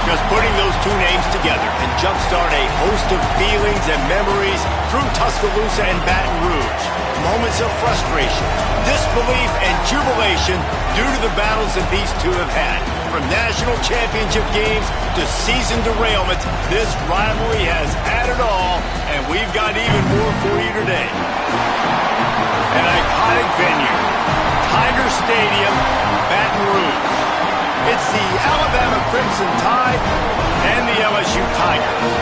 Just putting those two names together can jumpstart a host of feelings and memories through Tuscaloosa and Baton Rouge. Moments of frustration, disbelief, and jubilation due to the battles that these two have had. From national championship games to season derailments, this rivalry has had it all, and we've got even more for you today. An iconic venue, Tiger Stadium, Baton Rouge. It's the Alabama Crimson Tide and the LSU Tigers.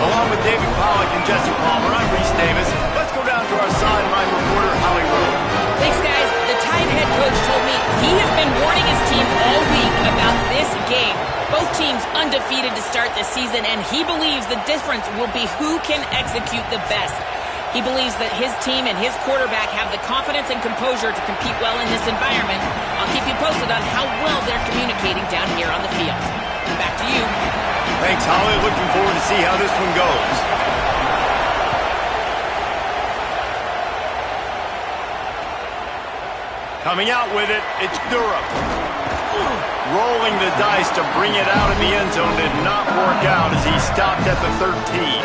Along with David Pollack and Jesse Palmer, I'm Reese Davis. Let's go down to our sideline reporter, Holly Rowe. Thanks, guys. The Tide head coach told me he has been warning his team all week about this game. Both teams undefeated to start the season, and he believes the difference will be who can execute the best. He believes that his team and his quarterback have the confidence and composure to compete well in this environment. I'll keep you posted on how well they're communicating down here on the field. Back to you. Thanks, Holly. Looking forward to see how this one goes. Coming out with it, it's Durham. Rolling the dice to bring it out in the end zone did not work out as he stopped at the 13.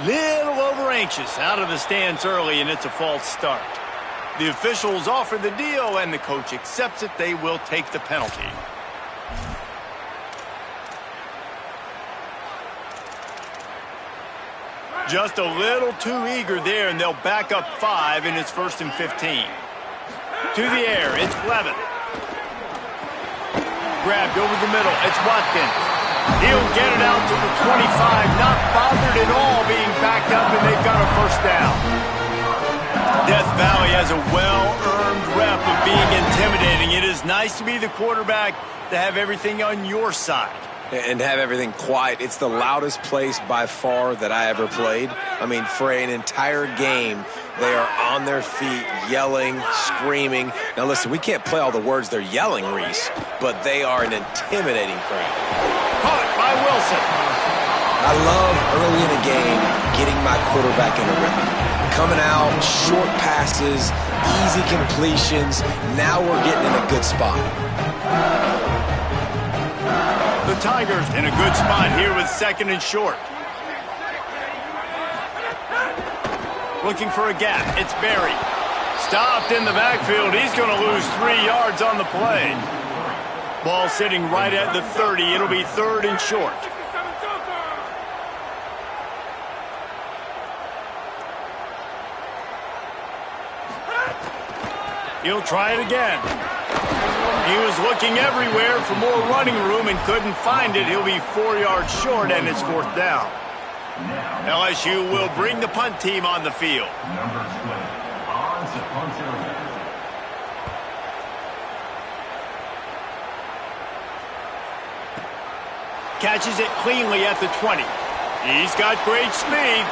Little over anxious out of the stands early, and it's a false start. The officials offer the deal, and the coach accepts it. They will take the penalty. Just a little too eager there, and they'll back up 5, and it's 1st and 15. To the air, it's Levin. Grabbed over the middle, it's Watkins. He'll get it out to the 25, not bothered at all being backed up, and they've got a first down. Death Valley has a well-earned rep of being intimidating. It is nice to be the quarterback, to have everything on your side. And have everything quiet. It's the loudest place by far that I ever played. I mean, for an entire game, they are on their feet, yelling, screaming. Now, listen, we can't play all the words they're yelling, Reese, but they are an intimidating crowd. Caught by Wilson. I love early in a game getting my quarterback in a rhythm. Coming out, short passes, easy completions. Now we're getting in a good spot. The Tigers in a good spot here with 2nd and short. Looking for a gap. It's Berry. Stopped in the backfield. He's going to lose 3 yards on the play. Ball sitting right at the 30. It'll be 3rd and short. He'll try it again. He was looking everywhere for more running room and couldn't find it. He'll be 4 yards short, and it's 4th down. LSU will bring the punt team on the field. Catches it cleanly at the 20. He's got great speed.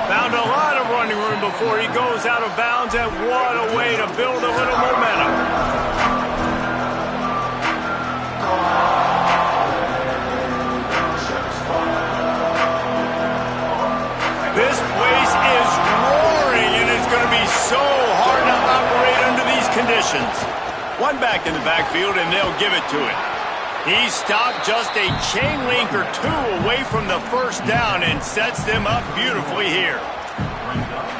Found a lot of running room before he goes out of bounds, and what a way to build a little momentum. This place is roaring, and it's going to be so hard to operate under these conditions. One back in the backfield, and they'll give it to him. He stopped just a chain link or 2 away from the first down and sets them up beautifully here.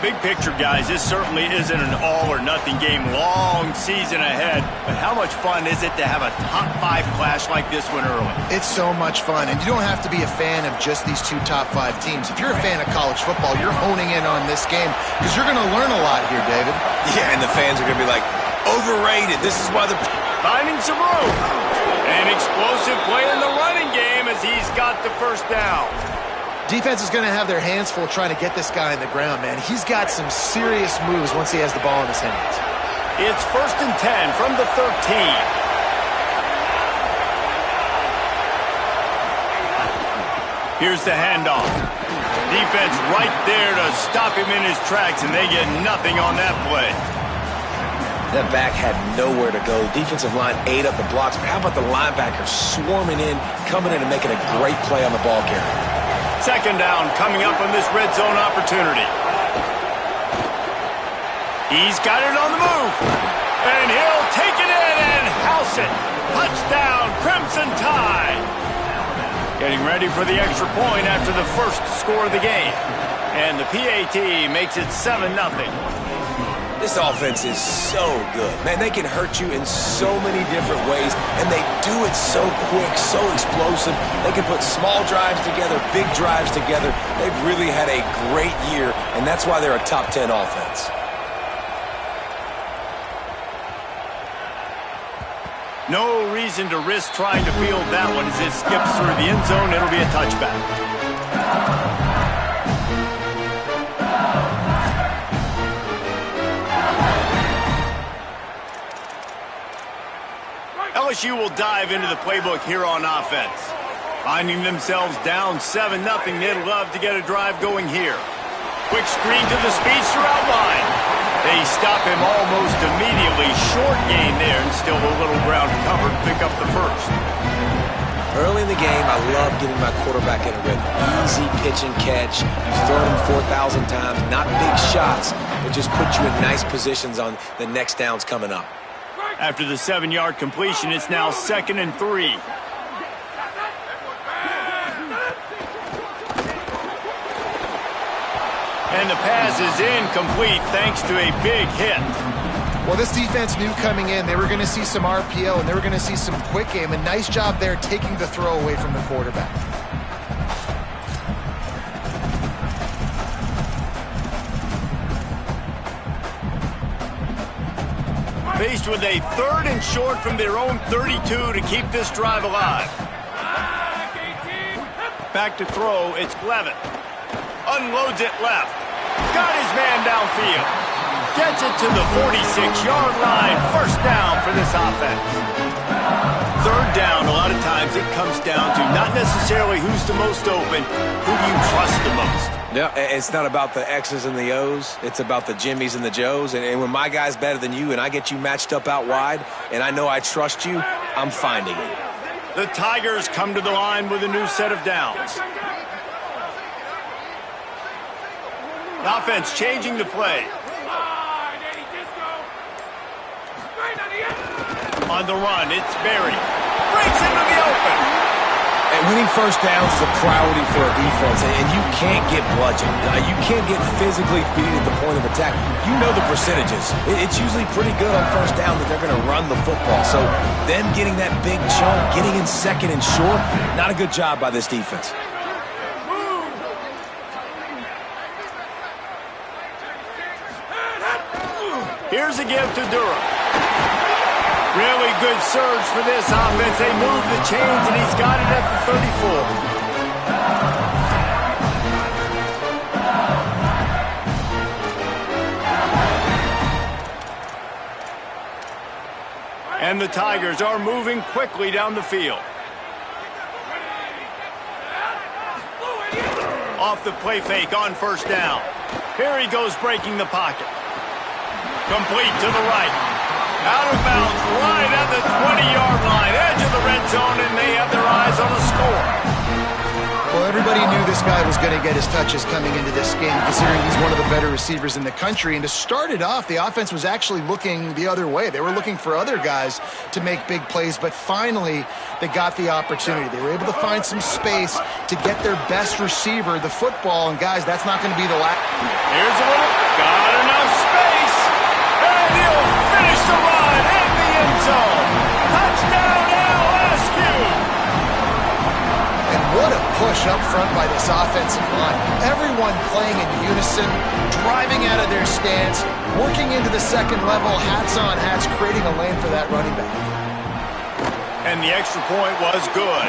Big picture, guys, this certainly isn't an all-or-nothing game. Long season ahead, but how much fun is it to have a top-5 clash like this one early? It's so much fun, and you don't have to be a fan of just these 2 top-5 teams. If you're a fan of college football, you're honing in on this game because you're going to learn a lot here, David. Yeah, and the fans are going to be like, overrated. This is why they're finding some room. An explosive play in the running game as he's got the first down. Defense is going to have their hands full trying to get this guy in the ground, man. He's got some serious moves once he has the ball in his hands. It's 1st and 10 from the 13. Here's the handoff. Defense right there to stop him in his tracks, and they get nothing on that play. That back had nowhere to go. Defensive line ate up the blocks, but how about the linebacker swarming in, coming in and making a great play on the ball carrier? Second down coming up on this red zone opportunity. He's got it on the move. And he'll take it in and house it. Touchdown, Crimson Tide. Getting ready for the extra point after the first score of the game. And the PAT makes it 7-0. This offense is so good. Man, they can hurt you in so many different ways, and they do it so quick, so explosive. They can put small drives together, big drives together. They've really had a great year, and that's why they're a top 10 offense. No reason to risk trying to field that one as it skips through the end zone. It'll be a touchback. LSU will dive into the playbook here on offense. Finding themselves down 7-0, they'd love to get a drive going here. Quick screen to the speedster outline. They stop him almost immediately. Short gain there, and still a little ground covered. Pick up the first. Early in the game, I love getting my quarterback in a rhythm. Easy pitch and catch. You've thrown him 4,000 times. Not big shots, but just put you in nice positions on the next downs coming up. After the 7-yard completion, it's now 2nd and 3. And the pass is incomplete thanks to a big hit. Well, this defense knew coming in they were going to see some RPO and they were going to see some quick game. A nice job there taking the throw away from the quarterback. Faced with a 3rd and short from their own 32 to keep this drive alive. Back to throw, it's Levin. Unloads it left. Got his man downfield. Gets it to the 46-yard line. First down for this offense. 3rd down, a lot of times it comes down to not necessarily who's the most open, who do you trust the most. Yeah, it's not about the X's and the O's. It's about the Jimmies and the Joes. And when my guy's better than you and I get you matched up out wide and I know I trust you, I'm finding you. The Tigers come to the line with a new set of downs. The offense changing the play. On the run, it's Berry. Breaks into the open. And winning first downs is a priority for a defense, and you can't get bludgeoned. You can't get physically beat at the point of attack. You know the percentages. It's usually pretty good on first down that they're going to run the football. So them getting that big chunk, getting in 2nd and short, not a good job by this defense. Here's a give to Durham. Really good surge for this offense. They move the chains, and he's got it at the 34. And the Tigers are moving quickly down the field. Off the play fake on first down. Here he goes breaking the pocket. Complete to the right. Out of bounds right at the 20-yard line. Edge of the red zone, and they have their eyes on a score. Well, everybody knew this guy was going to get his touches coming into this game, considering he's one of the better receivers in the country. And to start it off, the offense was actually looking the other way. They were looking for other guys to make big plays, but finally they got the opportunity. They were able to find some space to get their best receiver the football. And, guys, that's not going to be the last. Here's a little. Got enough space. And he'll finish the run in the end zone. Touchdown, LSU. And what a push up front by this offensive line. Everyone playing in unison, driving out of their stance, working into the second level, hats on hats, creating a lane for that running back. And the extra point was good.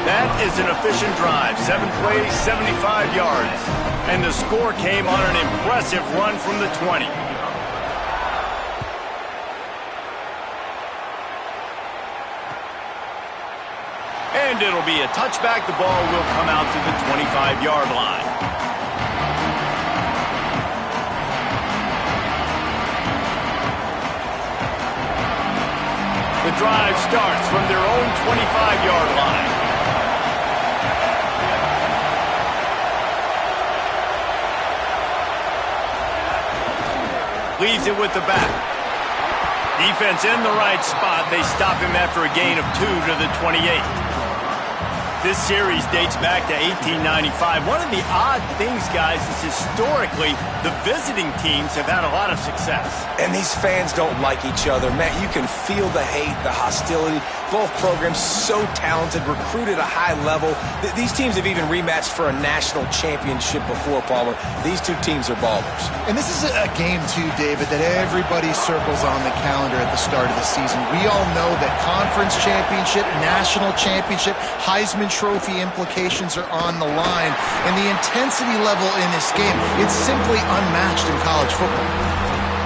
That is an efficient drive. 7 plays, 75 yards. And the score came on an impressive run from the 20. And it'll be a touchback. The ball will come out to the 25-yard line. The drive starts from their own 25-yard line. Leaves it with the back. Defense in the right spot. They stop him after a gain of 2 to the 28. This series dates back to 1895. One of the odd things, guys, is historically the visiting teams have had a lot of success. And these fans don't like each other. Matt, you can feel the hate, the hostility. Both programs so talented, recruited at a high level. These teams have even rematched for a national championship before, Palmer. These two teams are ballers. And this is a game, too, David, that everybody circles on the calendar at the start of the season. We all know that conference championship, national championship, Heisman Trophy implications are on the line. And the intensity level in this game, it's simply unmatched in college football.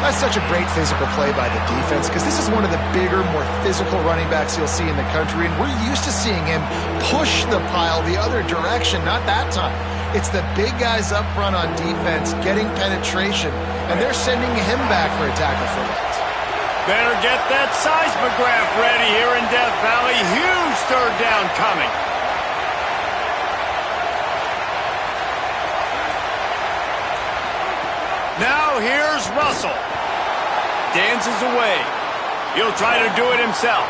That's such a great physical play by the defense because this is one of the bigger, more physical running backs you'll see in the country, and we're used to seeing him push the pile the other direction. Not that time. It's the big guys up front on defense getting penetration, and they're sending him back for a tackle for loss. Better get that seismograph ready here in Death Valley. Huge third down coming. Now here's Russell. Dances away. He'll try to do it himself.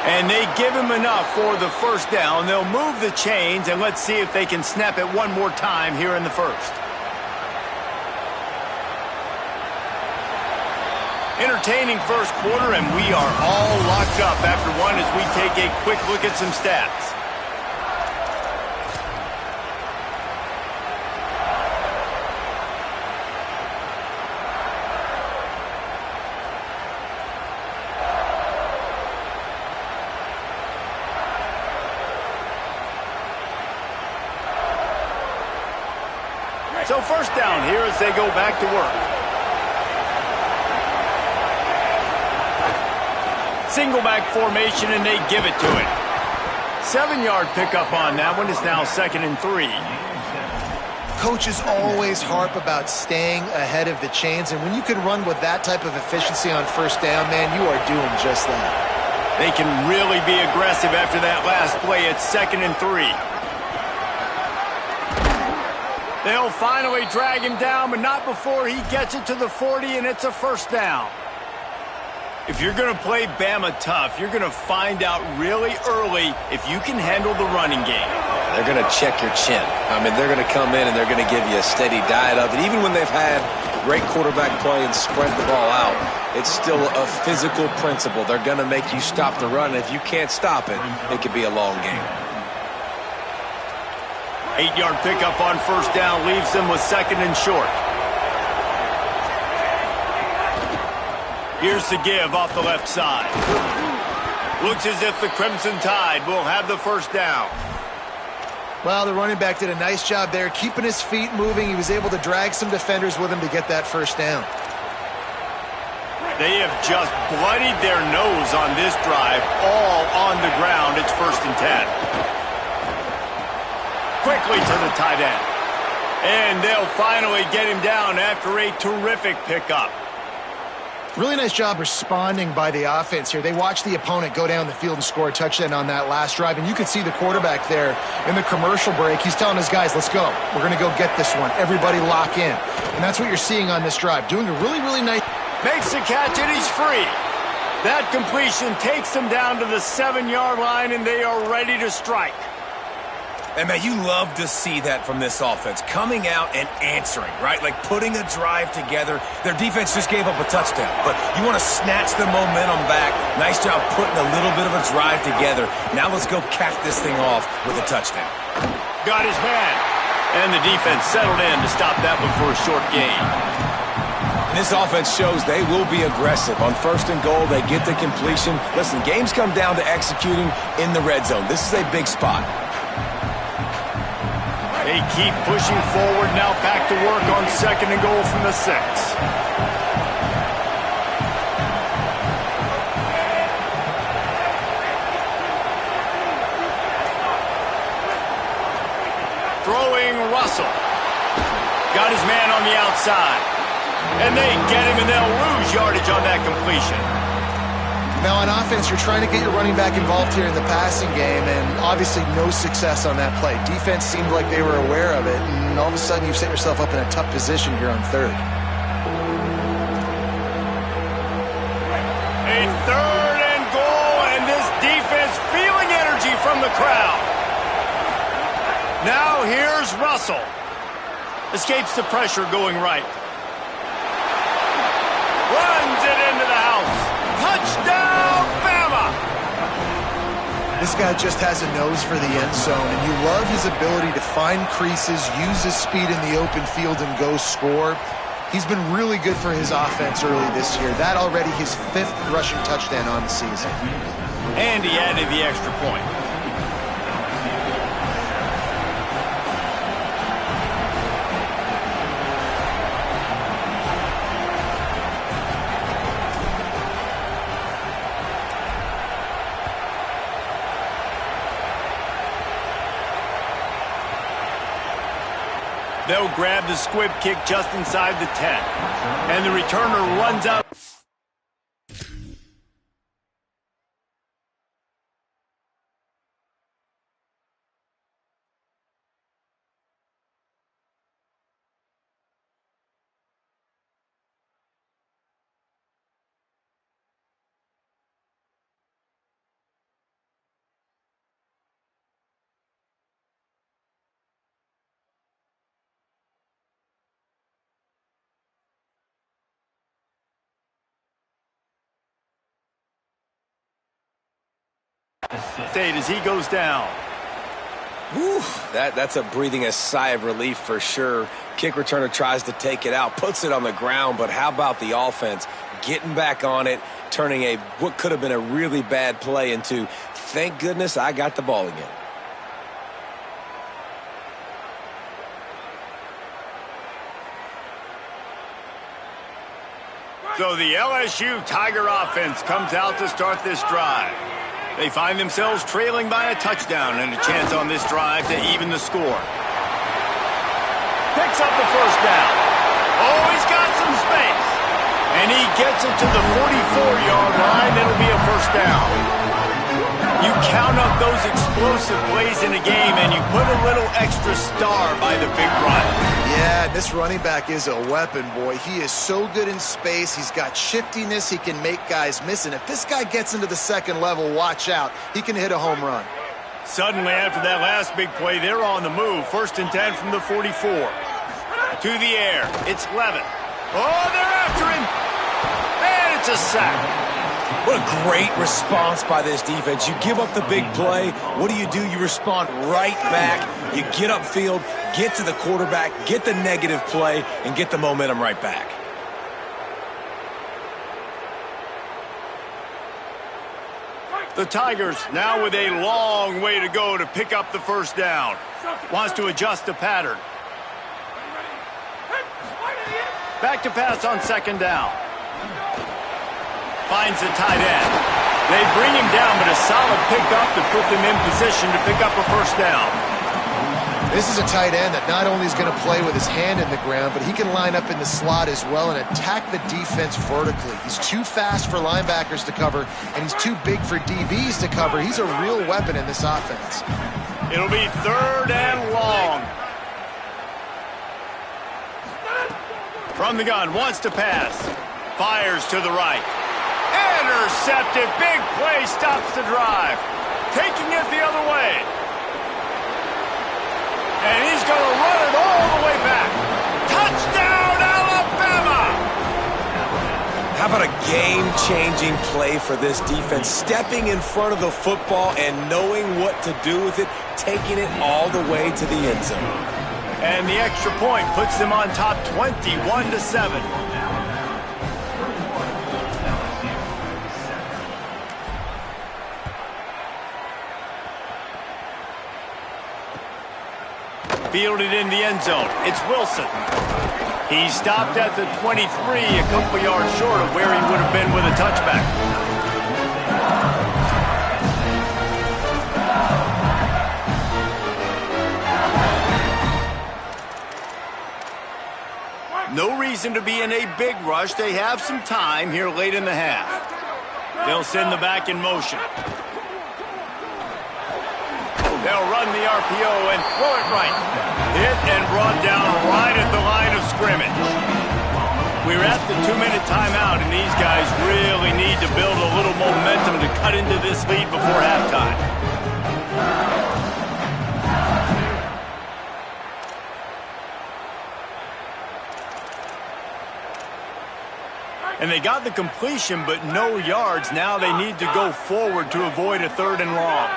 And they give him enough for the first down. They'll move the chains, and let's see if they can snap it one more time here in the first. Entertaining first quarter, and we are all locked up after one as we take a quick look at some stats. So first down here as they go back to work. Single back formation, and they give it to it. 7-yard pickup on that one. Is now 2nd and 3. Coaches always harp about staying ahead of the chains, and when you can run with that type of efficiency on first down, man, you are doing just that. They can really be aggressive after that last play. It's 2nd and 3. They'll finally drag him down, but not before he gets it to the 40, and it's a first down. If you're going to play Bama tough, you're going to find out really early if you can handle the running game. They're going to check your chin. I mean, they're going to come in and they're going to give you a steady diet of it. Even when they've had great quarterback play and spread the ball out, it's still a physical principle. They're going to make you stop the run. If you can't stop it, it could be a long game. 8-yard pickup on first down leaves them with 2nd and short. Here's the give off the left side. Looks as if the Crimson Tide will have the first down. Well, the running back did a nice job there, keeping his feet moving. He was able to drag some defenders with him to get that first down. They have just bloodied their nose on this drive, all on the ground. It's 1st and 10. Quickly to the tight end. And they'll finally get him down after a terrific pickup. Really nice job responding by the offense here. They watched the opponent go down the field and score a touchdown on that last drive, and you could see the quarterback there in the commercial break. He's telling his guys, let's go. We're going to go get this one. Everybody lock in. And that's what you're seeing on this drive. Doing a really, really nice... Makes the catch, and he's free. That completion takes them down to the 7-yard line, and they are ready to strike. And, man, you love to see that from this offense, coming out and answering, right? Like putting a drive together. Their defense just gave up a touchdown, but you want to snatch the momentum back. Nice job putting a little bit of a drive together. Now let's go cap this thing off with a touchdown. Got his man. And the defense settled in to stop that one for a short gain. This offense shows they will be aggressive. On 1st and goal, they get the completion. Listen, games come down to executing in the red zone. This is a big spot. They keep pushing forward, now back to work on 2nd and goal from the 6. throwing Russell. Got his man on the outside. And they get him, and they'll lose yardage on that completion. Now on offense, you're trying to get your running back involved here in the passing game, and obviously no success on that play. Defense seemed like they were aware of it, and all of a sudden you've set yourself up in a tough position here on third. A third and goal, and this defense feeling energy from the crowd. Now here's Russell. Escapes the pressure going right. Runs it into the house. Touchdown, Bama! This guy just has a nose for the end zone, and you love his ability to find creases, use his speed in the open field, and go score. He's been really good for his offense early this year. That already his 5th rushing touchdown on the season. And he added the extra point. They'll grab the squib kick just inside the 10. And the returner runs out. State as he goes down. Whew, that's a breathing a sigh of relief for sure. Kick returner tries to take it out, puts it on the ground, but how about the offense getting back on it, turning what could have been a really bad play into, thank goodness I got the ball again. So the LSU Tiger offense comes out to start this drive. They find themselves trailing by a touchdown and a chance on this drive to even the score. Picks up the first down. Oh, he's got some space. And he gets it to the 44-yard line. It'll be a first down. You count up those explosive plays in a game, and you put a little extra star by the big run. Yeah, this running back is a weapon, boy. He is so good in space. He's got shiftiness. He can make guys miss. And if this guy gets into the second level, watch out. He can hit a home run. Suddenly, after that last big play, they're on the move. 1st and 10 from the 44. To the air. It's Levin. Oh, they're after him. And it's a sack. What a great response by this defense. You give up the big play. What do? You respond right back. You get upfield, get to the quarterback, get the negative play, and get the momentum right back. The Tigers now with a long way to go to pick up the first down. Wants to adjust the pattern. Back to pass on 2nd down. Finds the tight end. They bring him down, but a solid pickup to put them in position to pick up a first down. This is a tight end that not only is going to play with his hand in the ground, but he can line up in the slot as well and attack the defense vertically. He's too fast for linebackers to cover, and he's too big for DBs to cover. He's a real weapon in this offense. It'll be 3rd and long. From the gun, wants to pass. Fires to the right. Intercepted. Big play stops the drive. Taking it the other way. And he's going to run it all the way back. Touchdown, Alabama! How about a game-changing play for this defense? Stepping in front of the football and knowing what to do with it, taking it all the way to the end zone. And the extra point puts them on top 21-7. Fielded in the end zone. It's Wilson. He stopped at the 23, a couple yards short of where he would have been with a touchback. reason to be in a big rush. They have some time here late in the half. They'll send the back in motion. They'll run the RPO and throw it right. Hit and brought down right at the line of scrimmage. We're at the 2-minute timeout, and these guys really need to build a little momentum to cut into this lead before halftime. And they got the completion, but no yards. Now they need to go forward to avoid a 3rd and long.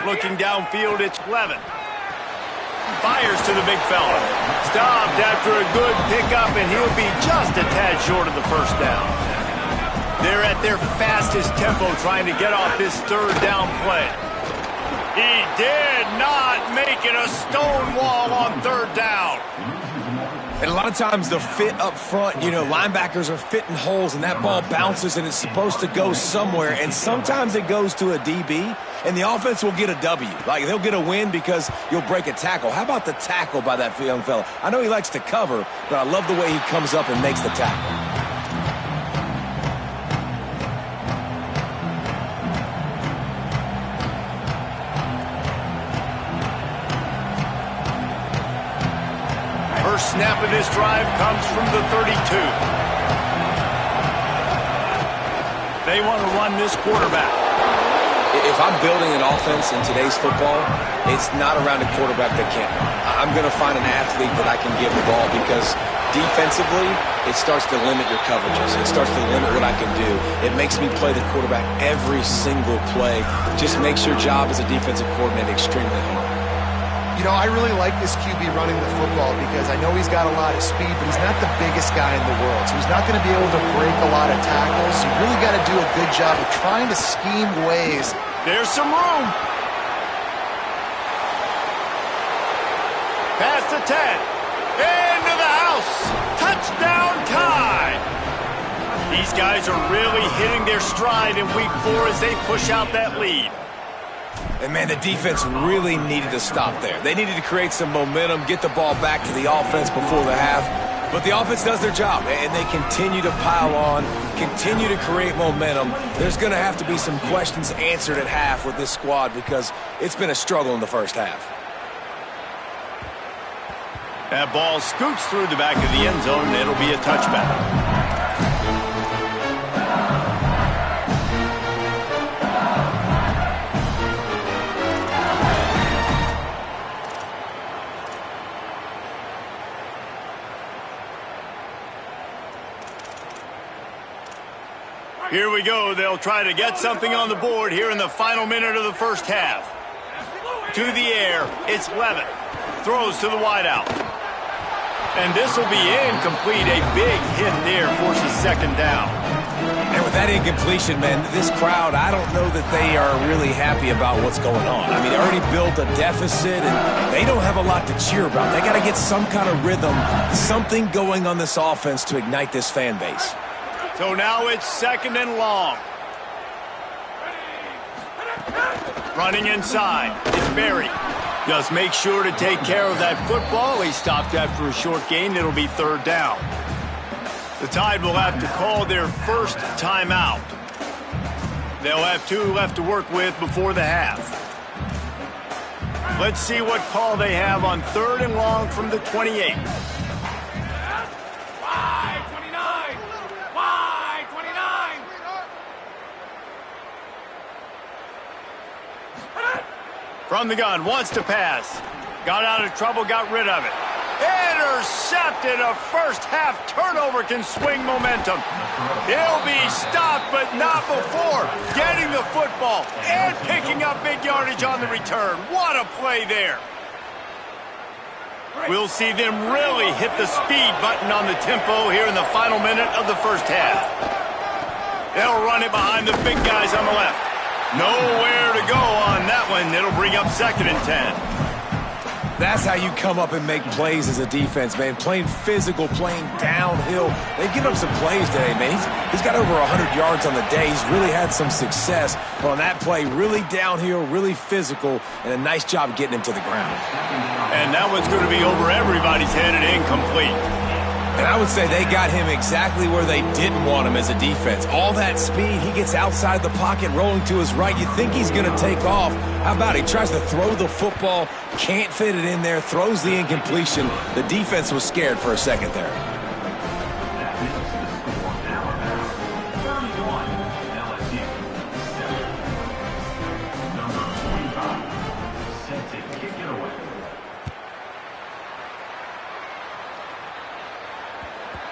Looking downfield, it's Levin. Fires to the big fella. Stopped after a good pickup, and he'll be just a tad short of the first down. They're at their fastest tempo trying to get off this 3rd down play. He did not make it a stone wall on 3rd down. And a lot of times the fit up front, you know, linebackers are fitting holes and that ball bounces and it's supposed to go somewhere. And sometimes it goes to a DB and the offense will get a W. Like they'll get a win because you'll break a tackle. How about the tackle by that young fella? I know he likes to cover, but I love the way he comes up and makes the tackle. First snap of this drive comes from the 32. They want to run this quarterback. If I'm building an offense in today's football, it's not around a quarterback that can't run. I'm going to find an athlete that I can give the ball because defensively, it starts to limit your coverages. It starts to limit what I can do. It makes me play the quarterback every single play. Just makes your job as a defensive coordinator extremely hard. You know, I really like this QB running the football because I know he's got a lot of speed, but he's not the biggest guy in the world. So he's not going to be able to break a lot of tackles. You really got to do a good job of trying to scheme ways. There's some room. Past the 10. Into the house. Touchdown tie. These guys are really hitting their stride in week 4 as they push out that lead. And, man, the defense really needed to stop there. They needed to create some momentum, get the ball back to the offense before the half. But the offense does their job, and they continue to pile on, continue to create momentum. There's going to have to be some questions answered at half with this squad because it's been a struggle in the first half. That ball scoots through the back of the end zone, and it'll be a touchback. Here we go. They'll try to get something on the board here in the final minute of the first half. To the air, it's Levin. Throws to the wideout. And this will be incomplete. A big hit there forces 2nd down. And with that incompletion, man, this crowd, I don't know that they are really happy about what's going on. I mean, they already built a deficit, and they don't have a lot to cheer about. They got to get some kind of rhythm, something going on this offense to ignite this fan base. So now it's 2nd and long. Running inside. It's Berry. Just make sure to take care of that football. He stopped after a short gain. It'll be 3rd down. The Tide will have to call their first timeout. They'll have 2 left to work with before the half. Let's see what call they have on 3rd and long from the 28. From the gun, wants to pass. Got out of trouble, got rid of it. Intercepted. A first half turnover can swing momentum. He'll be stopped, but not before getting the football and picking up big yardage on the return. What a play there. We'll see them really hit the speed button on the tempo here in the final minute of the first half. They'll run it behind the big guys on the left. Nowhere to go on that one. It'll bring up 2nd and 10. That's how you come up and make plays as a defense, man. Playing physical, playing downhill. They've given him some plays today, man. He's got over 100 yards on the day. He's really had some success. But on that play, really downhill, really physical, and a nice job getting him to the ground. And that one's going to be over everybody's head and incomplete. And I would say they got him exactly where they didn't want him as a defense. All that speed, he gets outside the pocket, rolling to his right. You think he's going to take off. How about he tries to throw the football, can't fit it in there, throws the incompletion. The defense was scared for a second there.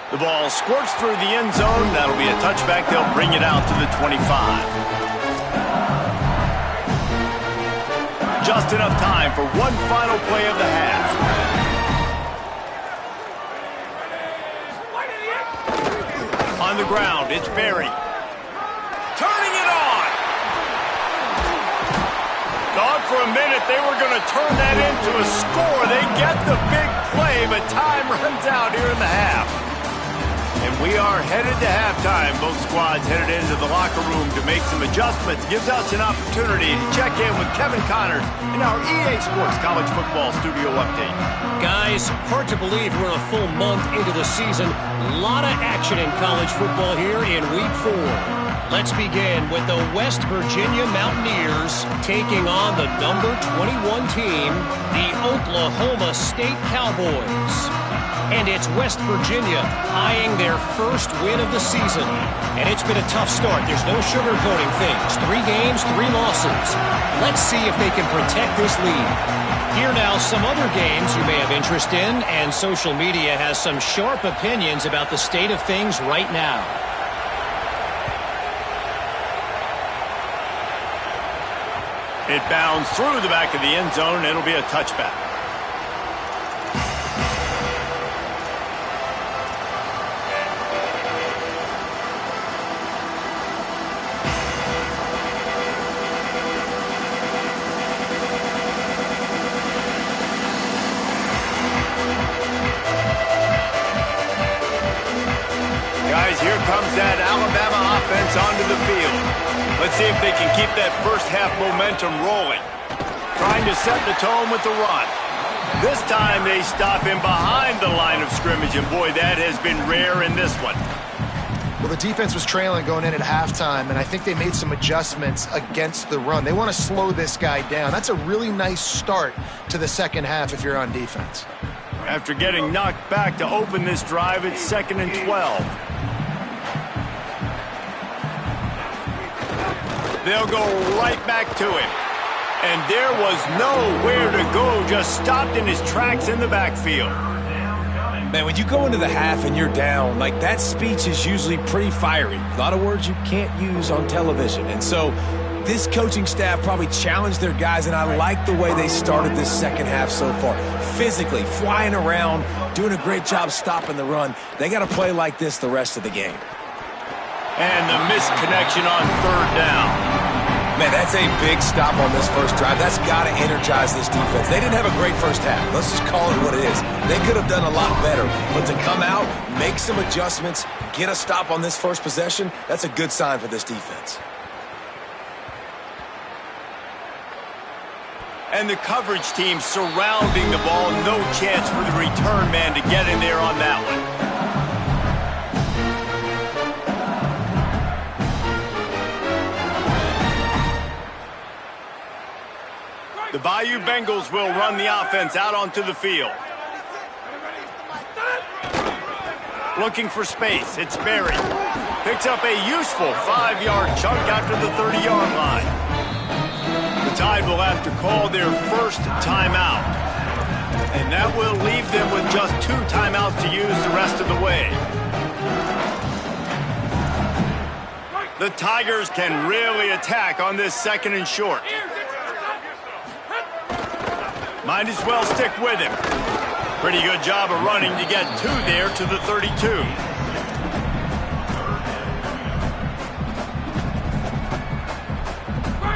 The ball squirts through the end zone. That'll be a touchback. They'll bring it out to the 25. Just enough time for one final play of the half. On the ground, it's Berry. Turning it on. Thought for a minute they were going to turn that into a score. They get the big play, but time runs out here in the half. And we are headed to halftime. Both squads headed into the locker room to make some adjustments. Gives us an opportunity to check in with Kevin Connors in our EA Sports College Football Studio Update. Guys, hard to believe we're a full month into the season. A lot of action in college football here in Week 4. Let's begin with the West Virginia Mountaineers taking on the number 21 team, the Oklahoma State Cowboys. And it's West Virginia eyeing their first win of the season. And it's been a tough start. There's no sugarcoating things. 3 games, 3 losses. Let's see if they can protect this lead. Here now, some other games you may have interest in, and social media has some sharp opinions about the state of things right now. It bounds through the back of the end zone. It'll be a touchback. Here comes that Alabama offense onto the field. Let's see if they can keep that first half momentum rolling. Trying to set the tone with the run. This time they stop him behind the line of scrimmage, and boy, that has been rare in this one. Well, the defense was trailing going in at halftime, and I think they made some adjustments against the run. They want to slow this guy down. That's a really nice start to the second half if you're on defense. After getting knocked back to open this drive, it's 2nd and 12. They'll go right back to him. And there was nowhere to go, just stopped in his tracks in the backfield. Man, when you go into the half and you're down, like that speech is usually pretty fiery. A lot of words you can't use on television. And so this coaching staff probably challenged their guys, and I like the way they started this second half so far. Physically, flying around, doing a great job stopping the run. They got to play like this the rest of the game. And the missed connection on 3rd down. Man, that's a big stop on this first drive. That's got to energize this defense. They didn't have a great first half. Let's just call it what it is. They could have done a lot better. But to come out, make some adjustments, get a stop on this first possession, that's a good sign for this defense. And the coverage team surrounding the ball. No chance for the return man to get in there on that one. The Bayou Bengals will run the offense out onto the field. Looking for space. It's Berry. Picks up a useful 5-yard chunk after the 30-yard line. The Tide will have to call their first timeout. And that will leave them with just 2 timeouts to use the rest of the way. The Tigers can really attack on this 2nd and short. Might as well stick with him. Pretty good job of running to get 2 there to the 32.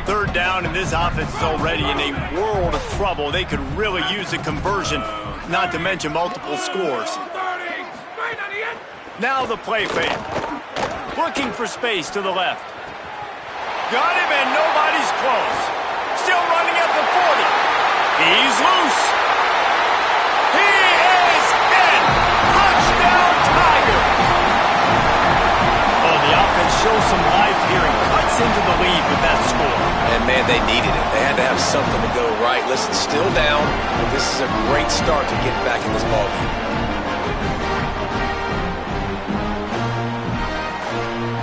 Third third down, and this offense is already in a world of trouble. They could really use a conversion, not to mention multiple scores. Now the play fake. Looking for space to the left. Got him, and nobody's close. Still running at the 40. He's loose. He is in. Touchdown, Tiger. Oh, the offense shows some life here and cuts into the lead with that score. And, man, they needed it. They had to have something to go right. Listen, still down, but this is a great start to get back in this ballgame.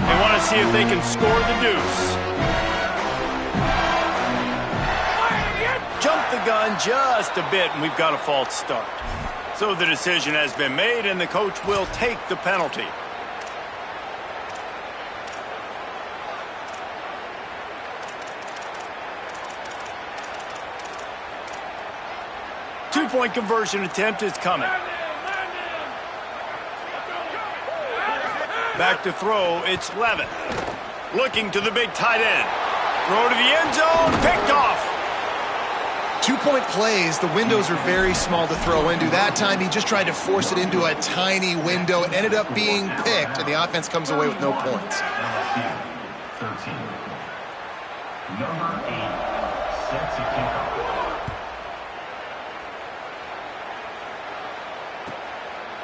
They want to see if they can score the deuce. Jump the gun just a bit, and we've got a false start. So the decision has been made, and the coach will take the penalty. Two-point conversion attempt is coming. Back to throw, it's Levin. Looking to the big tight end. Throw to the end zone, picked off. 2-point plays, the windows are very small to throw into. That time, he just tried to force it into a tiny window. It ended up being picked, and the offense comes away with no points. Number 8, set to kick off.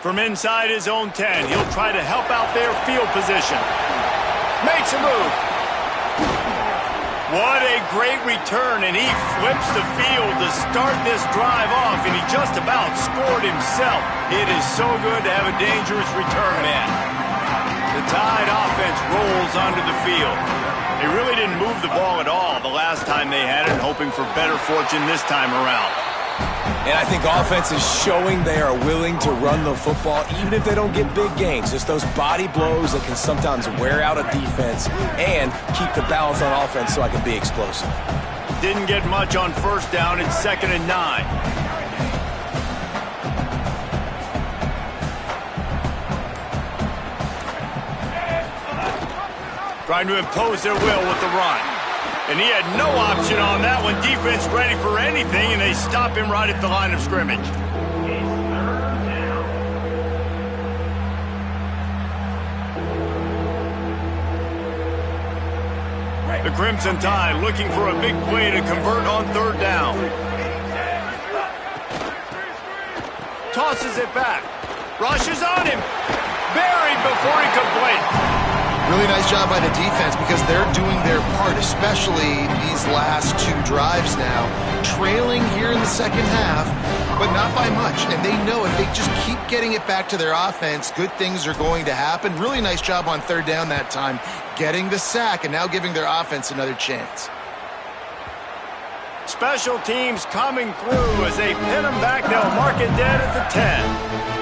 From inside his own 10, he'll try to help out their field position. Makes a move. What a great return, and he flips the field to start this drive off, and he just about scored himself. It is so good to have a dangerous return man. The Tide offense rolls onto the field. They really didn't move the ball at all the last time they had it, hoping for better fortune this time around. And I think offense is showing they are willing to run the football, even if they don't get big gains. Just those body blows that can sometimes wear out a defense and keep the balance on offense so I can be explosive. Didn't get much on first down. It's 2nd and 9. Trying to impose their will with the run. And he had no option on that one. Defense ready for anything, and they stop him right at the line of scrimmage. The Crimson Tide looking for a big play to convert on 3rd down. Tosses it back. Rushes on him. Buried before he could blink. Really nice job by the defense because they're doing their part, especially these last 2 drives now. Trailing here in the second half, but not by much. And they know if they just keep getting it back to their offense, good things are going to happen. Really nice job on 3rd down that time, getting the sack and now giving their offense another chance. Special teams coming through as they pin them back. They'll mark it dead at the 10.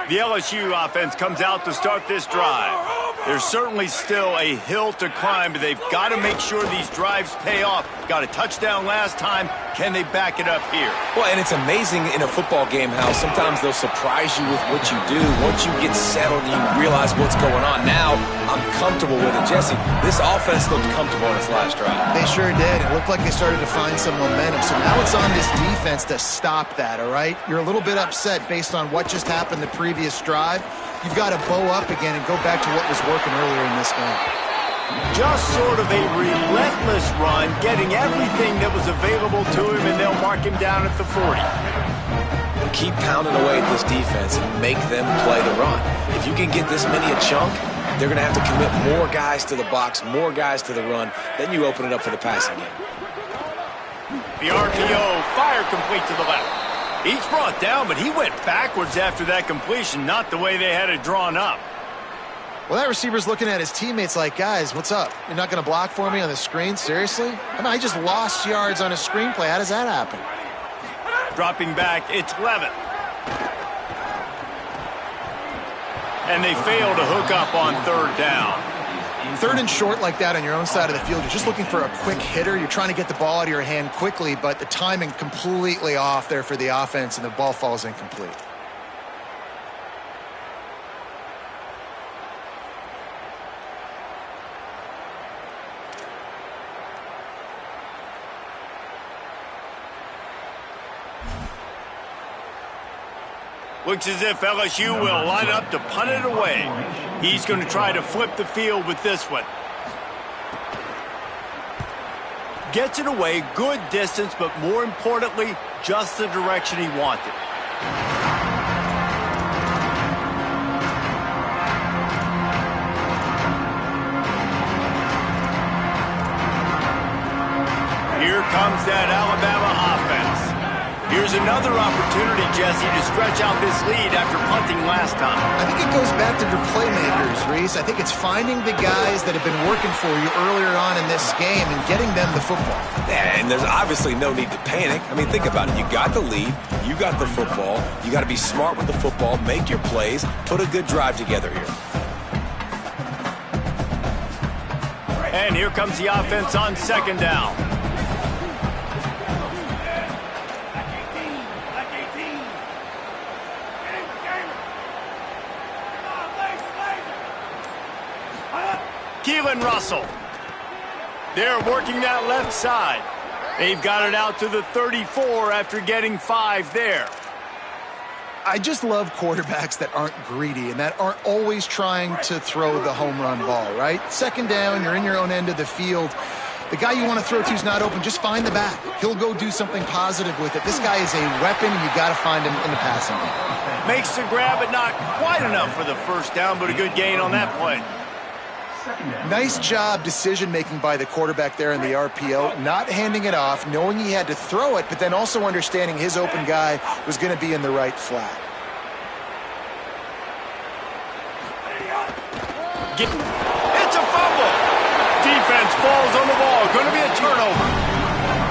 The LSU offense comes out to start this drive. There's certainly still a hill to climb, but they've got to make sure these drives pay off. Got a touchdown last time. Can they back it up here? Well, and it's amazing in a football game how sometimes they'll surprise you with what you do. Once you get settled and you realize what's going on. Now, I'm comfortable with it. Jesse, this offense looked comfortable in its last drive. They sure did. It looked like they started to find some momentum. So now it's on this defense to stop that, all right? You're a little bit upset based on what just happened the previous drive. You've got to bow up again and go back to what was working earlier in this game. Just sort of a relentless run, getting everything that was available to him, and they'll mark him down at the 40. Keep pounding away at this defense and make them play the run. If you can get this many a chunk, they're going to have to commit more guys to the box, more guys to the run. Then you open it up for the passing game. The RPO, fire complete to the left. He's brought down, but he went backwards after that completion, not the way they had it drawn up. Well, that receiver's looking at his teammates like, guys, what's up? You're not going to block for me on the screen? Seriously? I mean, I just lost yards on a screenplay. How does that happen? Dropping back, it's Levin. and they fail to hook up on third down. Third and short like that on your own side of the field, you're just looking for a quick hitter. You're trying to get the ball out of your hand quickly, but the timing completely off there for the offense, and the ball falls incomplete. Looks as if LSU will line up to punt it away. He's going to try to flip the field with this one. Gets it away, good distance, but more importantly, just the direction he wanted. Here comes that Alabama offense. Here's another opportunity, Jesse, to stretch out this lead after punting last time. I think it goes back to your playmakers, Reese. I think it's finding the guys that have been working for you earlier on in this game and getting them the football. Yeah, and there's obviously no need to panic. I mean, think about it. You got the lead. You got the football. You got to be smart with the football, make your plays, put a good drive together here. And here comes the offense on second down. Keelan Russell. They're working that left side. They've got it out to the 34 after getting 5 there. I just love quarterbacks that aren't greedy and that aren't always trying to throw the home run ball, right? Second down, you're in your own end of the field. The guy you want to throw to is not open. Just find the back. He'll go do something positive with it. This guy is a weapon, and you got to find him in the passing game. Makes the grab, but not quite enough for the first down, but a good gain on that play. Nice job decision-making by the quarterback there in the RPO, not handing it off, knowing he had to throw it, but then also understanding his open guy was going to be in the right flat. It's a fumble. Defense falls on the ball. Going to be a turnover.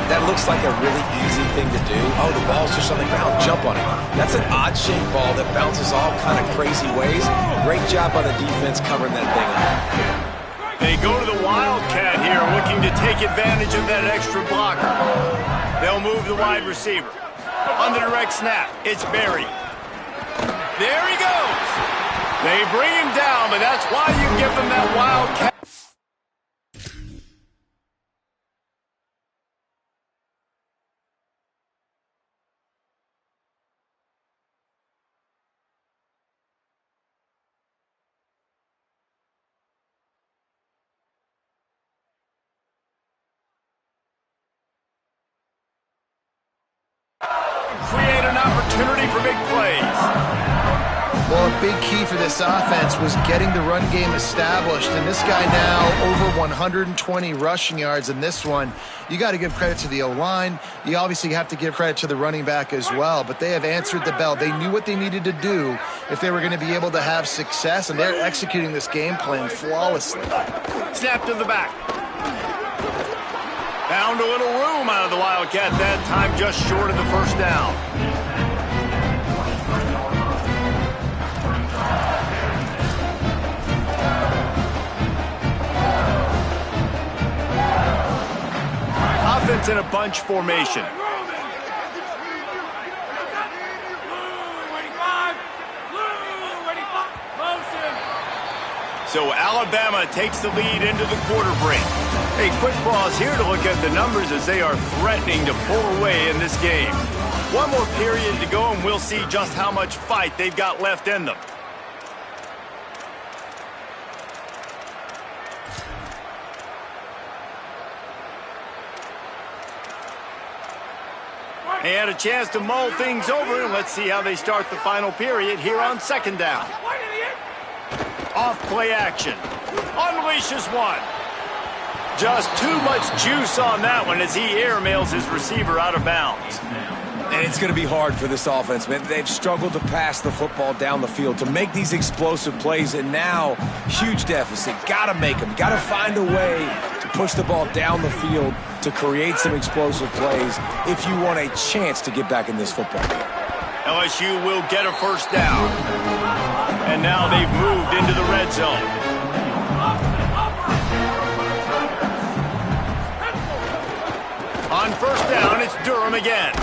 That looks like a really easy thing to do. Oh, the ball's just on the ground. Jump on it. That's an odd-shaped ball that bounces all kind of crazy ways. Great job by the defense covering that thing up. They go to the Wildcat here, looking to take advantage of that extra blocker. They'll move the wide receiver. On the direct snap, it's Berry. There he goes. They bring him down, but that's why you give them that Wildcat. Create an opportunity for big plays. Well, a big key for this offense was getting the run game established, and this guy now over 120 rushing yards in this one. You got to give credit to the O-line. You obviously have to give credit to the running back as well, but they have answered the bell. They knew what they needed to do if they were going to be able to have success, and they're executing this game plan flawlessly. Snap to the back. Found a little room out of the Wildcat that time, just short of the first down. Offense in a bunch formation. So Alabama takes the lead into the quarter break. A quick pause here to look at the numbers as they are threatening to pull away in this game. One more period to go and we'll see just how much fight they've got left in them. They had a chance to mull things over, and let's see how they start the final period here on second down. Off play action. Unleashes one. Just too much juice on that one as he airmails his receiver out of bounds. And it's going to be hard for this offense, man. They've struggled to pass the football down the field, to make these explosive plays, and now huge deficit. Got to make them. Got to find a way to push the ball down the field to create some explosive plays if you want a chance to get back in this football game. LSU will get a first down. And now they've moved into the red zone. On first down, it's Durham again.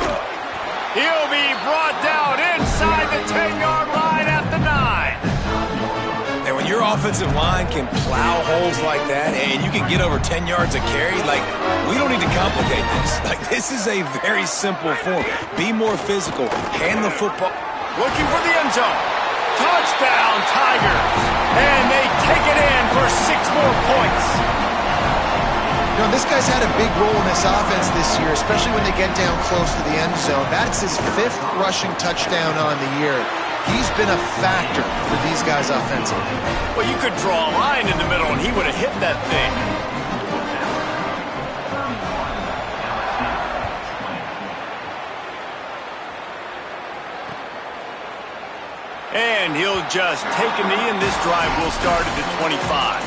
He'll be brought down inside the 10-yard line at the 9. And when your offensive line can plow holes like that and you can get over 10 yards a carry, like, we don't need to complicate this. Like, this is a very simple form. Be more physical. Hand the football. Looking for the end zone. Touchdown, Tigers. And they take it in for 6 more points. You know, this guy's had a big role in this offense this year, especially when they get down close to the end zone. That's his 5th rushing touchdown on the year. He's been a factor for these guys offensively. Well, you could draw a line in the middle, and he would have hit that thing. And he'll just take a knee, and this drive will start at the 25.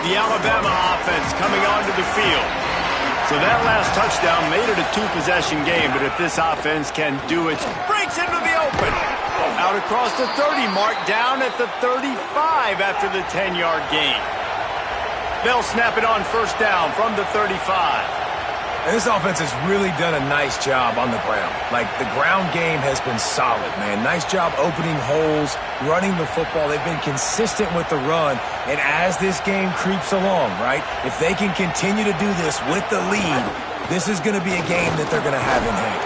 The Alabama offense coming onto the field. So that last touchdown made it a 2-possession game, but if this offense can do it, breaks into the open. Out across the 30 mark, down at the 35 after the 10-yard gain. They'll snap it on first down from the 35. And this offense has really done a nice job on the ground. Like, the ground game has been solid, man. Nice job opening holes, running the football. They've been consistent with the run. And as this game creeps along, right, if they can continue to do this with the lead, this is going to be a game that they're going to have in hand.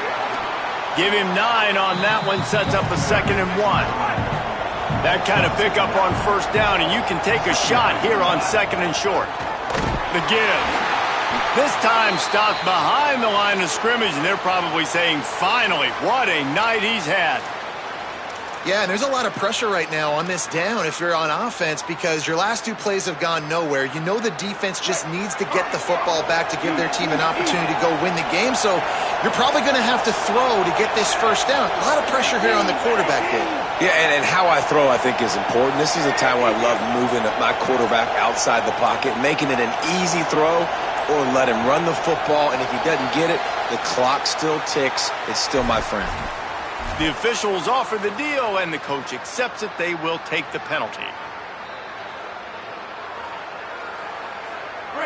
Give him 9 on that one, sets up a 2nd and 1. That kind of pickup on first down, and you can take a shot here on 2nd and short. The give. This time stopped behind the line of scrimmage, and they're probably saying, finally, what a night he's had. Yeah, and there's a lot of pressure right now on this down if you're on offense because your last 2 plays have gone nowhere. You know the defense just needs to get the football back to give their team an opportunity to go win the game, so you're probably going to have to throw to get this first down. A lot of pressure here on the quarterback game. Yeah, and how I throw, I think, is important. This is a time where I love moving my quarterback outside the pocket, making it an easy throw, or let him run the football, and if he doesn't get it, the clock still ticks. It's still my friend. The officials offer the deal, and the coach accepts it. They will take the penalty.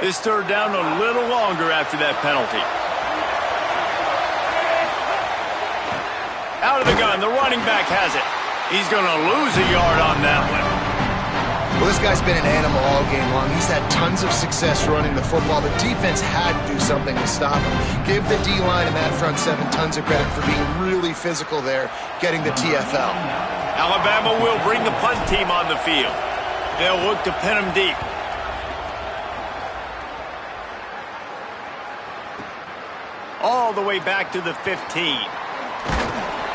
This third down a little longer after that penalty. Out of the gun, the running back has it. He's going to lose a yard on that one. Well, this guy's been an animal all game long. He's had tons of success running the football. The defense had to do something to stop him. Give the D-line and that front 7 tons of credit for being really physical there, getting the TFL. Alabama will bring the punt team on the field. They'll look to pin him deep. All the way back to the 15.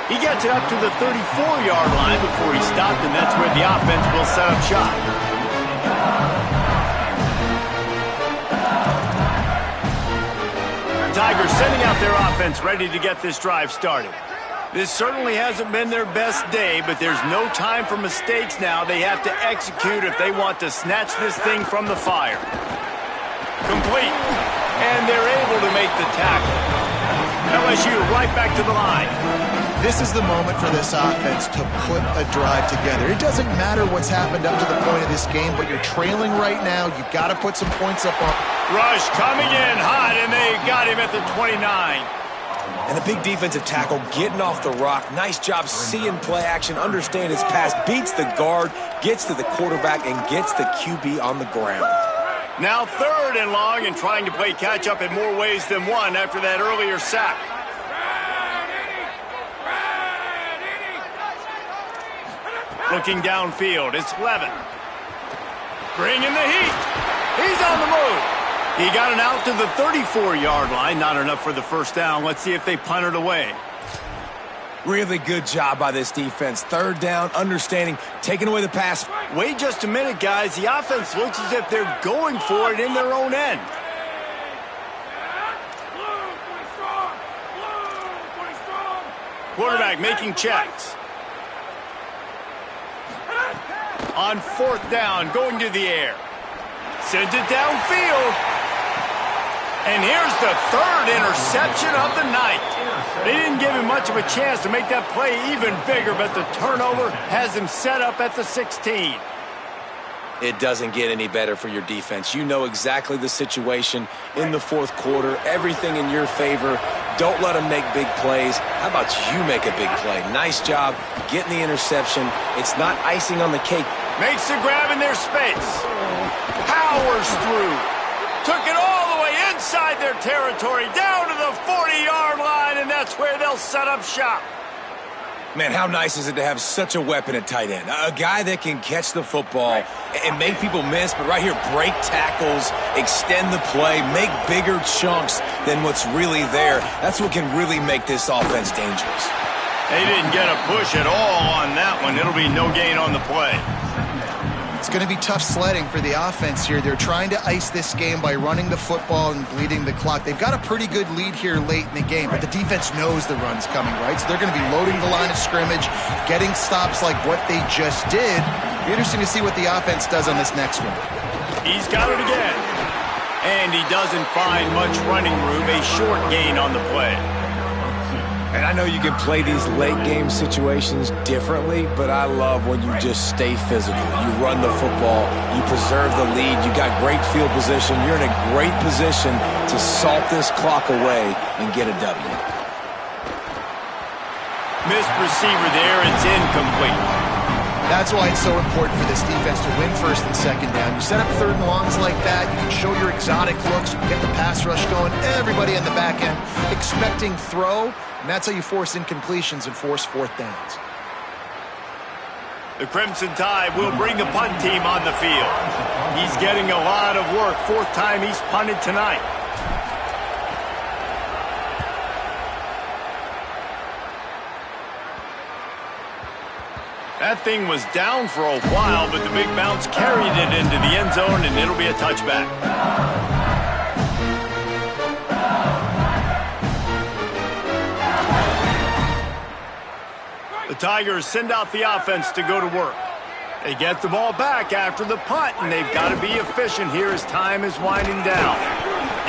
He gets it up to the 34-yard line before he stopped, and that's where the offense will set up shop. Tigers sending out their offense ready to get this drive started. This certainly hasn't been their best day, but there's no time for mistakes now. They have to execute if they want to snatch this thing from the fire. Complete. And they're able to make the tackle. LSU right back to the line. This is the moment for this offense to put a drive together. It doesn't matter what's happened up to the point of this game, but you're trailing right now. You got to put some points up on. Rush coming in hot, and they got him at the 29. And a big defensive tackle getting off the rock. Nice job seeing play action, understand his pass, beats the guard, gets to the quarterback, and gets the QB on the ground. Now 3rd and long, and trying to play catch-up in more ways than one after that earlier sack. Looking downfield, it's Levin. Bringing the heat. He's on the move. He got it out to the 34-yard line. Not enough for the first down. Let's see if they punt it away. Really good job by this defense. 3rd down, understanding, taking away the pass. Wait just a minute, guys. The offense looks as if they're going for it in their own end. Quarterback making checks. On 4th down, going to the air. Sends it downfield. And here's the third interception of the night. They didn't give him much of a chance to make that play even bigger, but the turnover has him set up at the 16. It doesn't get any better for your defense. You know exactly the situation in the fourth quarter, everything in your favor. Don't let them make big plays. How about you make a big play? Nice job getting the interception. It's not icing on the cake. Makes the grab in their space. Powers through. Took it all the way inside their territory, down to the 40-yard line, and that's where they'll set up shop. Man, how nice is it to have such a weapon at tight end? A guy that can catch the football and make people miss, but right here, break tackles, extend the play, make bigger chunks than what's really there. That's what can really make this offense dangerous. They didn't get a push at all on that one. It'll be no gain on the play. It's going to be tough sledding for the offense here. They're trying to ice this game by running the football and bleeding the clock. They've got a pretty good lead here late in the game, but the defense knows the run's coming, right? So they're going to be loading the line of scrimmage, getting stops like what they just did. It'll be interesting to see what the offense does on this next one. He's got it again. And he doesn't find much running room, a short gain on the play. And I know you can play these late-game situations differently, but I love when you just stay physical. You run the football, you preserve the lead, you got great field position. You're in a great position to salt this clock away and get a W. Missed receiver there, it's incomplete. That's why it's so important for this defense to win first and second down. You set up third and longs like that, you can show your exotic looks, get the pass rush going, everybody in the back end expecting throw, and that's how you force incompletions and force fourth downs. The Crimson Tide will bring the punt team on the field. He's getting a lot of work, fourth time he's punted tonight. That thing was down for a while, but the big bounce carried it into the end zone, and it'll be a touchback. The Tigers send out the offense to go to work. They get the ball back after the punt, and they've got to be efficient here as time is winding down.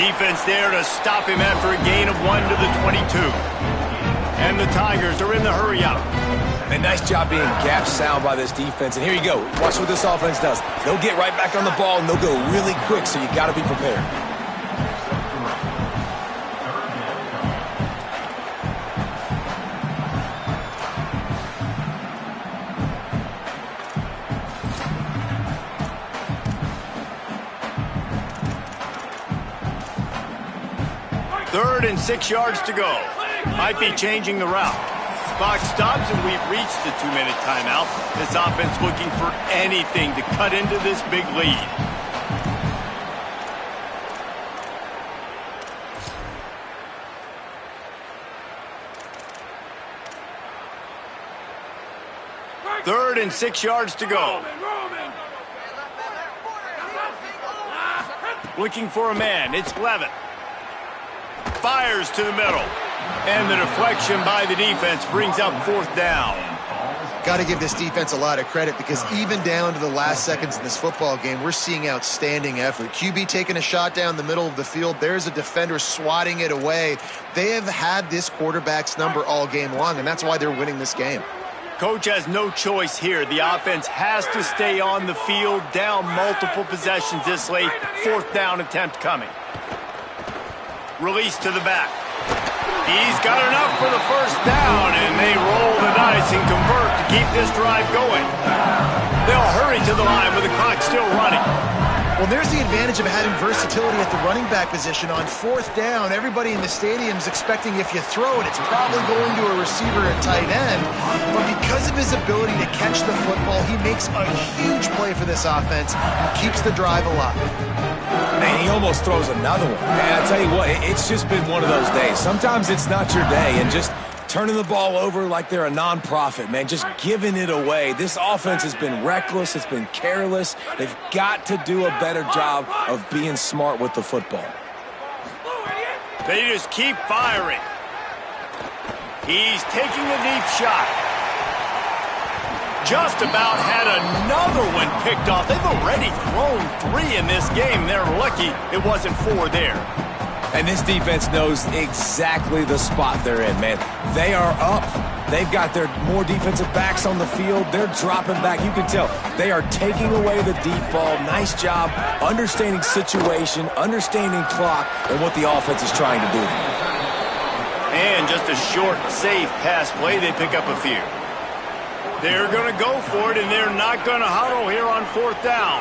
Defense there to stop him after a gain of 1 to the 22. And the Tigers are in the hurry-up. And nice job being gap sound by this defense. And here you go. Watch what this offense does. They'll get right back on the ball, and they'll go really quick, so you got to be prepared. Third and 6 yards to go. Might be changing the route. Clock stops, and we've reached the 2-minute timeout. This offense looking for anything to cut into this big lead. Third and 6 yards to go. Looking for a man. It's Levitt. Fires to the middle. And the deflection by the defense brings up fourth down. Got to give this defense a lot of credit because even down to the last seconds in this football game, we're seeing outstanding effort. QB taking a shot down the middle of the field. There's a defender swatting it away. They have had this quarterback's number all game long, and that's why they're winning this game. Coach has no choice here. The offense has to stay on the field, down multiple possessions this late. Fourth down attempt coming. Release to the back. He's got enough for the first down, and they roll the dice and convert to keep this drive going. They'll hurry to the line with the clock still running. Well, there's the advantage of having versatility at the running back position. On fourth down, everybody in the stadium is expecting if you throw it, it's probably going to a receiver at tight end. But because of his ability to catch the football, he makes a huge play for this offense and keeps the drive alive. Man, he almost throws another one. Man, I tell you what, it's just been one of those days. Sometimes it's not your day, and just turning the ball over like they're a nonprofit, man, just giving it away. This offense has been reckless. It's been careless. They've got to do a better job of being smart with the football. They just keep firing. He's taking a deep shot. Just about had another one picked off. They've already thrown 3 in this game. They're lucky it wasn't 4 there. And this defense knows exactly the spot they're in, man. They are up. They've got their more defensive backs on the field. They're dropping back. You can tell they are taking away the deep ball. Nice job understanding situation, understanding clock, and what the offense is trying to do. And just a short, safe pass play, they pick up a few. They're going to go for it, and they're not going to huddle here on 4th down.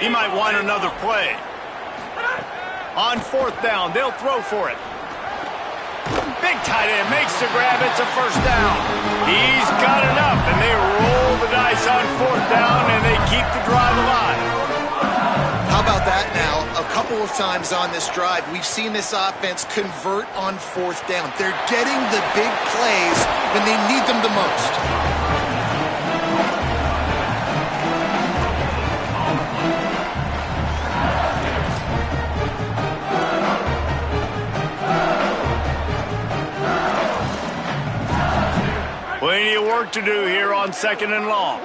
He might want another play. On 4th down, they'll throw for it. Big tight end makes the grab. It's a 1st down. He's got enough, and they roll the dice on 4th down, and they keep the drive alive. How about that now? A couple of times on this drive, we've seen this offense convert on 4th down. They're getting the big plays when they need them the most. Plenty of work to do here on 2nd and long.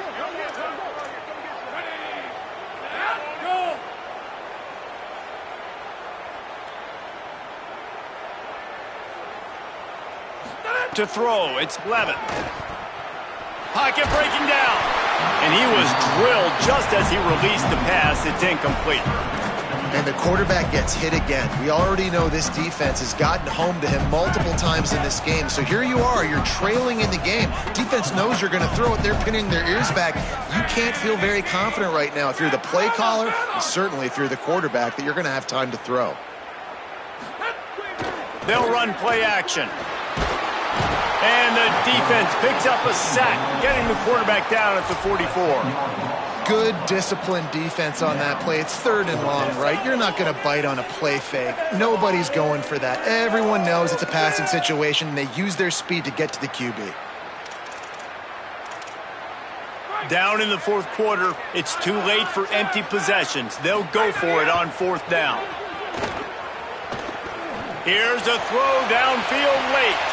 To throw, it's Levin. Pocket breaking down. And he was drilled just as he released the pass. It's incomplete. And the quarterback gets hit again. We already know this defense has gotten home to him multiple times in this game. So here you are, you're trailing in the game. Defense knows you're going to throw it. They're pinning their ears back. You can't feel very confident right now if you're the play caller, and certainly if you're the quarterback, that you're going to have time to throw. They'll run play action. And the defense picks up a sack, getting the quarterback down at the 44. Good disciplined defense on that play. It's 3rd and long, right? You're not going to bite on a play fake. Nobody's going for that. Everyone knows it's a passing situation, and they use their speed to get to the QB. Down in the 4th quarter, it's too late for empty possessions. They'll go for it on 4th down. Here's a throw downfield late.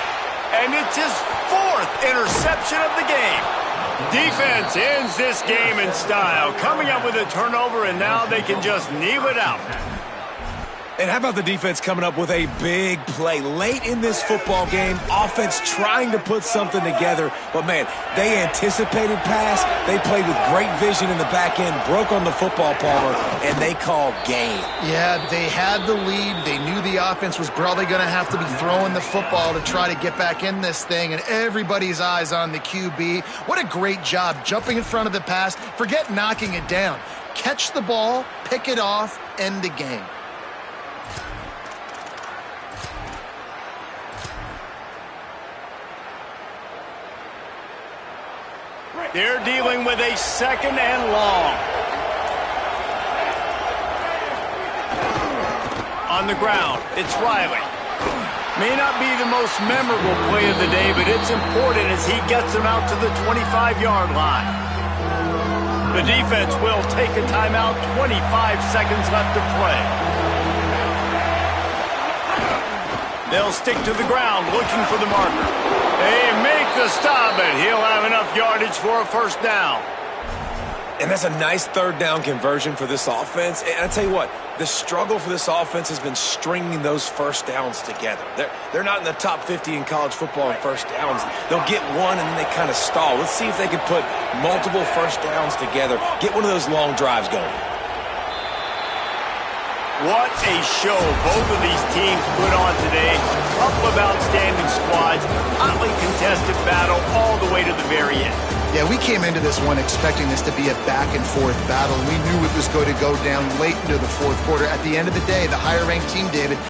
And it's his 4th interception of the game. Defense ends this game in style, coming up with a turnover, and now they can just kneel it out. And how about the defense coming up with a big play late in this football game? Offense trying to put something together, but man, they anticipated pass. They played with great vision in the back end, broke on the football, Palmer, and they called game. Yeah, they had the lead. They knew the offense was probably going to have to be throwing the football to try to get back in this thing, and everybody's eyes on the QB. What a great job jumping in front of the pass. Forget knocking it down. Catch the ball, pick it off, end the game. They're dealing with a 2nd and long. On the ground, it's Riley. May not be the most memorable play of the day, but it's important as he gets them out to the 25-yard line. The defense will take a timeout, 25 seconds left to play. They'll stick to the ground looking for the marker. They make the stop, and he'll have enough yardage for a 1st down. And that's a nice 3rd down conversion for this offense. And I tell you what, the struggle for this offense has been stringing those 1st downs together. They're not in the top 50 in college football in 1st downs. They'll get one, and then they kind of stall. Let's see if they can put multiple 1st downs together, get one of those long drives going. What a show both of these teams put on today. Couple of outstanding squads, hotly contested battle all the way to the very end. Yeah, we came into this one expecting this to be a back-and-forth battle. We knew it was going to go down late into the 4th quarter. At the end of the day, the higher-ranked team, David,